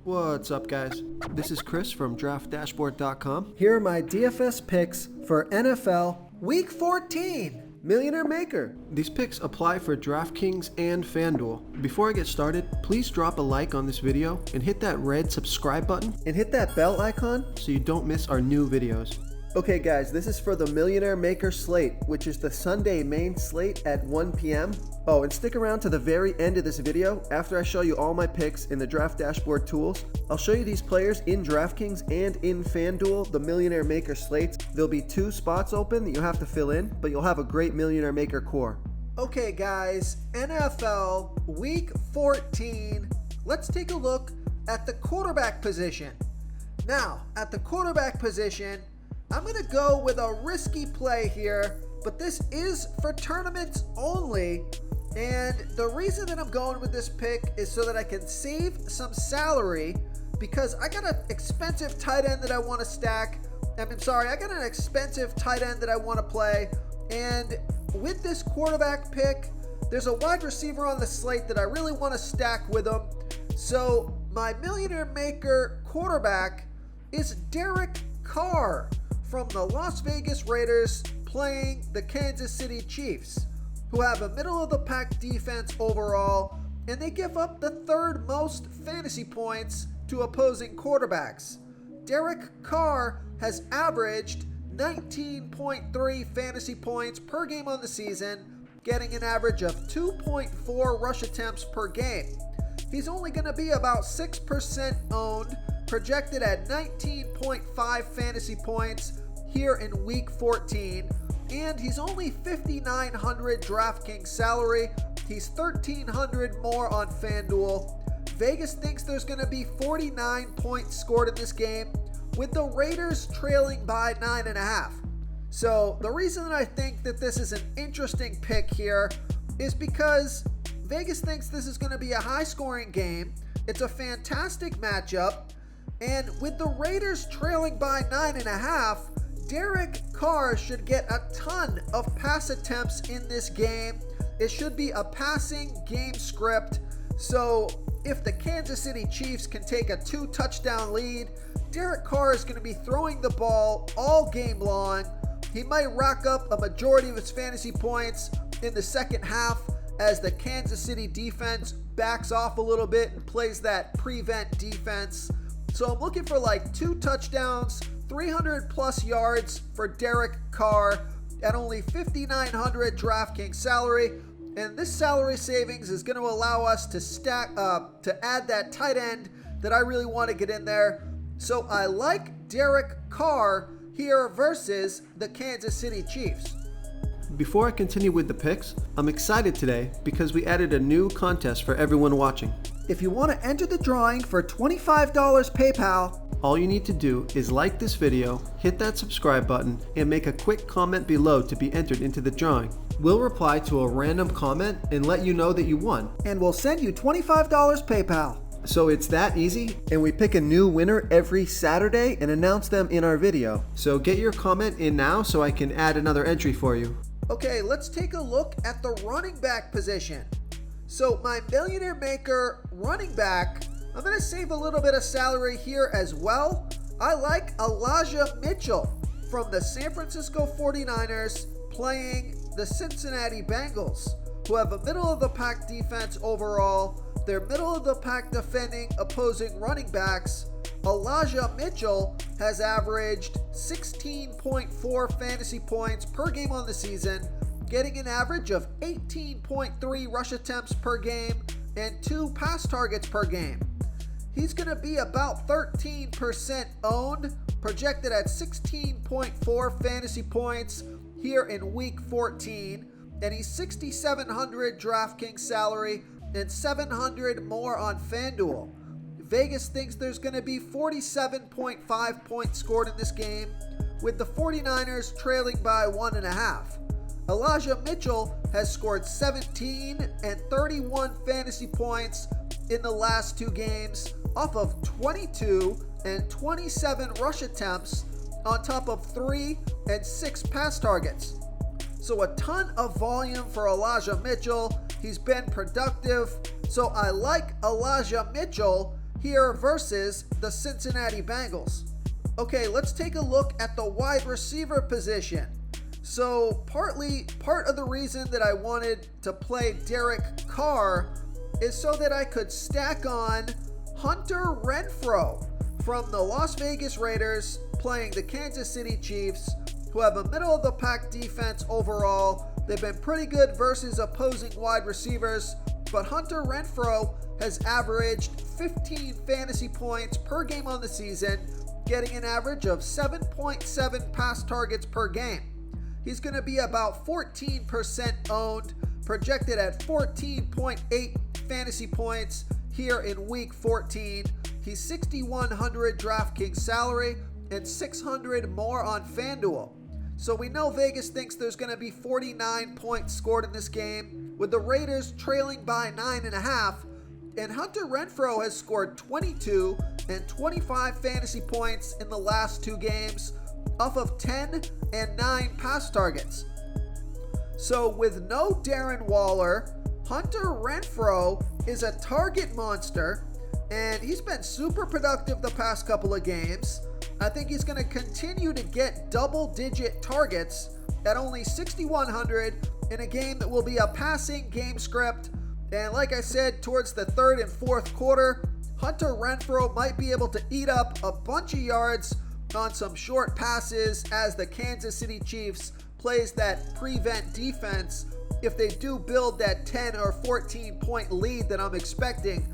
What's up, guys? This is Chris from DraftDashboard.com. Here are my DFS picks for NFL Week 14. Millionaire Maker. These picks apply for DraftKings and FanDuel. Before I get started, please drop a like on this video and hit that red subscribe button And hit that bell icon so you don't miss our new videos. Okay guys, this is for the Millionaire Maker slate, which is the Sunday main slate at 1 p.m. Oh, and stick around to the very end of this video. After I show you all my picks in the Draft Dashboard tools, I'll show you these players in DraftKings and in FanDuel, the Millionaire Maker slates. There'll be 2 spots open that you'll have to fill in, but you'll have a great Millionaire Maker core. Okay guys, NFL Week 14. Let's take a look at the quarterback position. Now, at the quarterback position, I'm going to go with a risky play here, but this is for tournaments only. And the reason that I'm going with this pick is so that I can save some salary because I got an expensive tight end that I want to stack. I got an expensive tight end that I want to play. And with this quarterback pick, there's a wide receiver on the slate that I really want to stack with him. So my Millionaire Maker quarterback is Derek Carr from the Las Vegas Raiders playing the Kansas City Chiefs, who have a middle-of-the-pack defense overall, and they give up the 3rd most fantasy points to opposing quarterbacks. Derek Carr has averaged 19.3 fantasy points per game on the season, getting an average of 2.4 rush attempts per game. He's only going to be about 6% owned, projected at 19.5 fantasy points here in Week 14, and he's only 5,900 DraftKings salary. He's 1,300 more on FanDuel. Vegas thinks there's going to be 49 points scored in this game, with the Raiders trailing by 9.5. So the reason that I think that this is an interesting pick here is because Vegas thinks this is going to be a high-scoring game. It's a fantastic matchup, and with the Raiders trailing by 9.5, Derek Carr should get a ton of pass attempts in this game. It should be a passing game script. So if the Kansas City Chiefs can take a 2-touchdown lead, Derek Carr is going to be throwing the ball all game long. He might rack up a majority of his fantasy points in the second half as the Kansas City defense backs off a little bit and plays that prevent defense. So I'm looking for like 2 touchdowns, 300 plus yards for Derek Carr at only 5,900 DraftKings salary. And this salary savings is going to allow us to add that tight end that I really want to get in there. So I like Derek Carr here versus the Kansas City Chiefs. Before I continue with the picks, I'm excited today because we added a new contest for everyone watching. If you want to enter the drawing for $25 PayPal, all you need to do is like this video, hit that subscribe button, and make a quick comment below to be entered into the drawing. We'll reply to a random comment and let you know that you won. And we'll send you $25 PayPal. So it's that easy, and we pick a new winner every Saturday and announce them in our video. So get your comment in now so I can add another entry for you. Okay, let's take a look at the running back position. So my Millionaire Maker running back, I'm going to save a little bit of salary here as well. I like Elijah Mitchell from the San Francisco 49ers playing the Cincinnati Bengals, who have a middle-of-the-pack defense overall. They're middle-of-the-pack defending opposing running backs. Elijah Mitchell has averaged 16.4 fantasy points per game on the season, getting an average of 18.3 rush attempts per game and 2 pass targets per game. He's going to be about 13% owned, projected at 16.4 fantasy points here in Week 14, and he's 6,700 DraftKings salary and 700 more on FanDuel. Vegas thinks there's going to be 47.5 points scored in this game, with the 49ers trailing by 1.5. Elijah Mitchell has scored 17 and 31 fantasy points in the last 2 games off of 22 and 27 rush attempts on top of 3 and 6 pass targets. So a ton of volume for Elijah Mitchell. He's been productive. So I like Elijah Mitchell here versus the Cincinnati Bengals. Okay, let's take a look at the wide receiver position. So part of the reason that I wanted to play Derek Carr is so that I could stack on Hunter Renfrow from the Las Vegas Raiders playing the Kansas City Chiefs, who have a middle-of-the-pack defense overall. They've been pretty good versus opposing wide receivers, but Hunter Renfrow has averaged 15 fantasy points per game on the season, getting an average of 7.7 pass targets per game. He's going to be about 14% owned, projected at 14.8 fantasy points here in week 14. He's 6,100 DraftKings salary and 600 more on FanDuel. So we know Vegas thinks there's going to be 49 points scored in this game, with the Raiders trailing by 9.5, and Hunter Renfrow has scored 22 and 25 fantasy points in the last two games off of 10 and 9 pass targets. So with no Darren Waller, Hunter Renfrow is a target monster, and he's been super productive the past couple of games. I think he's going to continue to get double-digit targets at only 6,100 in a game that will be a passing game script. And like I said, towards the third and fourth quarter, Hunter Renfrow might be able to eat up a bunch of yards on some short passes as the Kansas City Chiefs plays that prevent defense if they do build that 10 or 14 point lead that I'm expecting.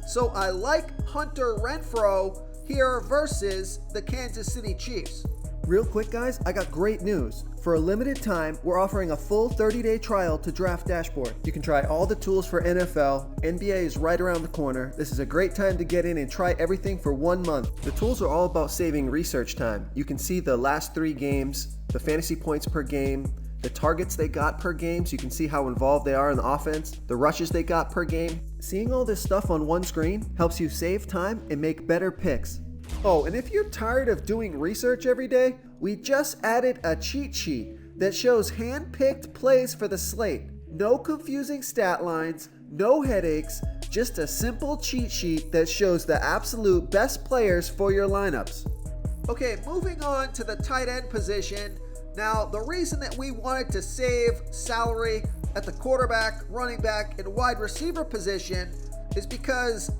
So I like Hunter Renfrow here versus the Kansas City Chiefs. Real quick, guys, I got great news. For a limited time, we're offering a full 30-day trial to Draft Dashboard. You can try all the tools for NFL. NBA is right around the corner. This is a great time to get in and try everything for 1 month. The tools are all about saving research time. You can see the last 3 games, the fantasy points per game, the targets they got per game, so you can see how involved they are in the offense, the rushes they got per game. Seeing all this stuff on one screen helps you save time and make better picks. Oh, and if you're tired of doing research every day, we just added a cheat sheet that shows hand-picked plays for the slate. No confusing stat lines, no headaches, just a simple cheat sheet that shows the absolute best players for your lineups. Okay, moving on to the tight end position. Now, the reason that we wanted to save salary at the quarterback, running back, and wide receiver position is because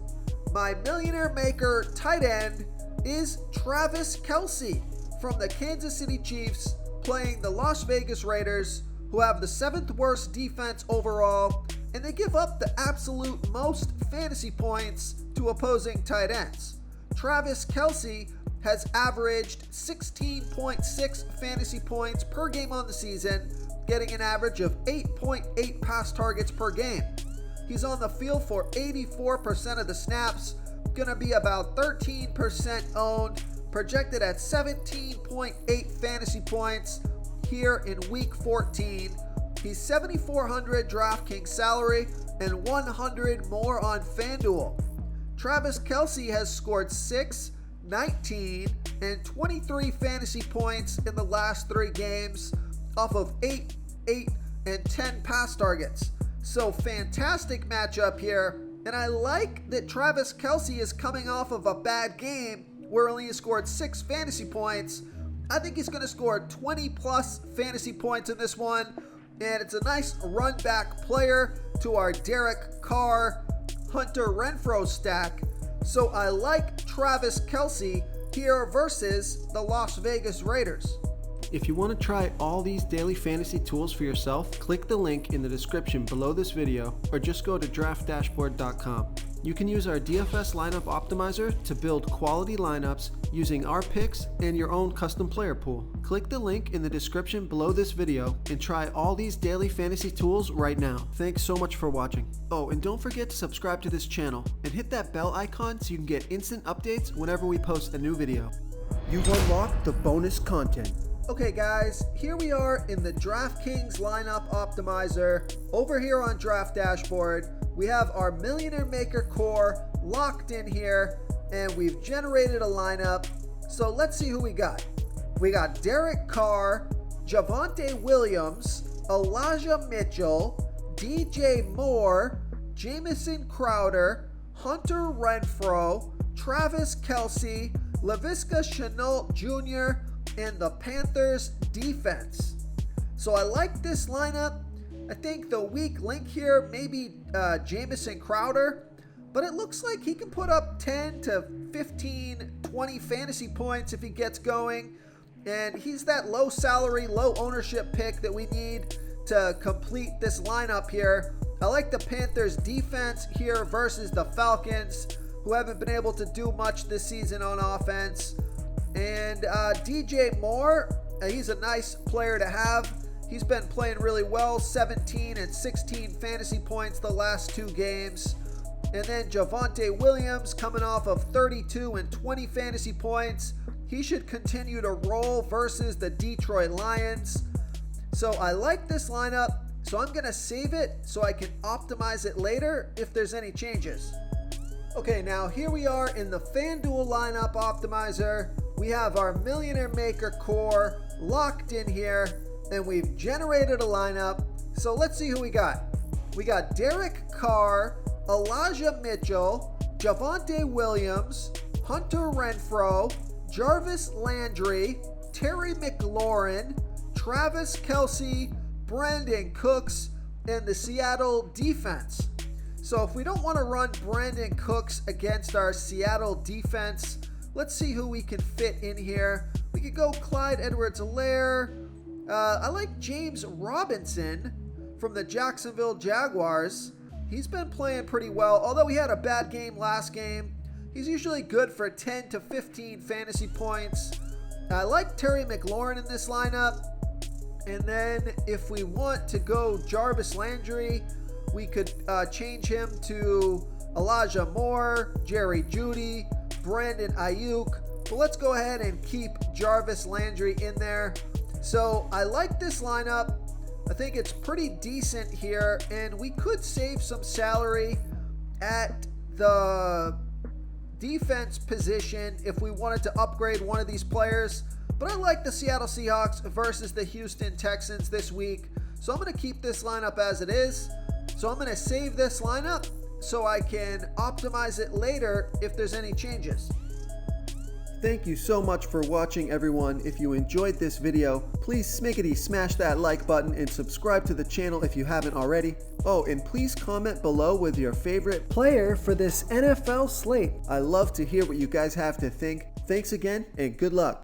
my Millionaire Maker tight end is Travis Kelce from the Kansas City Chiefs playing the Las Vegas Raiders, who have the 7th worst defense overall, and they give up the absolute most fantasy points to opposing tight ends. Travis Kelce has averaged 16.6 fantasy points per game on the season, getting an average of 8.8 pass targets per game. He's on the field for 84% of the snaps, going to be about 13% owned, projected at 17.8 fantasy points here in week 14. He's 7,400 DraftKings salary and 100 more on FanDuel. Travis Kelce has scored 6, 19, and 23 fantasy points in the last 3 games off of 8, and 10 pass targets. So fantastic matchup here. And I like that Travis Kelce is coming off of a bad game where only he scored 6 fantasy points. I think he's going to score 20 plus fantasy points in this one. And it's a nice run back player to our Derek Carr, Hunter Renfrow stack. So I like Travis Kelce here versus the Las Vegas Raiders. If you want to try all these daily fantasy tools for yourself, click the link in the description below this video or just go to draftdashboard.com. You can use our DFS lineup optimizer to build quality lineups using our picks and your own custom player pool. Click the link in the description below this video and try all these daily fantasy tools right now. Thanks so much for watching. Oh, and don't forget to subscribe to this channel and hit that bell icon so you can get instant updates whenever we post a new video. You've unlocked the bonus content. Okay guys, here we are in the DraftKings lineup optimizer. Over here on Draft Dashboard, we have our Millionaire Maker core locked in here, and we've generated a lineup. So let's see who we got. We got Derek Carr, Javonte Williams, Elijah Mitchell, DJ Moore, Jamison Crowder, Hunter Renfrow, Travis Kelce, Laviska Shenault Jr., and the Panthers defense. So I like this lineup. I think the weak link here may be Jamison Crowder, but it looks like he can put up 10 to 15, 20 fantasy points if he gets going. And he's that low salary, low ownership pick that we need to complete this lineup here. I like the Panthers defense here versus the Falcons, who haven't been able to do much this season on offense. And DJ Moore, he's a nice player to have. He's been playing really well, 17 and 16 fantasy points the last 2 games. And then Javonte Williams coming off of 32 and 20 fantasy points. He should continue to roll versus the Detroit Lions. So I like this lineup, so I'm going to save it so I can optimize it later if there's any changes. Okay, now here we are in the FanDuel lineup optimizer. We have our Millionaire Maker core locked in here, and we've generated a lineup. So let's see who we got. We got Derek Carr, Elijah Mitchell, Javonte Williams, Hunter Renfrow, Jarvis Landry, Terry McLaurin, Travis Kelce, Brandon Cooks, and the Seattle defense. So if we don't want to run Brandon Cooks against our Seattle defense, let's see who we can fit in here. We could go Clyde Edwards-Helaire. I like James Robinson from the Jacksonville Jaguars. He's been playing pretty well, although he had a bad game last game. He's usually good for 10 to 15 fantasy points. I like Terry McLaurin in this lineup. And then if we want to go Jarvis Landry, we could change him to Elijah Moore, Jerry Jeudy, Brandon Ayuk. But let's go ahead and keep Jarvis Landry in there. So I like this lineup. I think it's pretty decent here, and we could save some salary at the defense position if we wanted to upgrade one of these players. But I like the Seattle Seahawks versus the Houston Texans this week, so I'm going to keep this lineup as it is. So I'm going to save this lineup so I can optimize it later if there's any changes. Thank you so much for watching, everyone. If you enjoyed this video, please smickety smash that like button and subscribe to the channel if you haven't already. Oh, and please comment below with your favorite player for this NFL slate. I love to hear what you guys have to think. Thanks again, and good luck.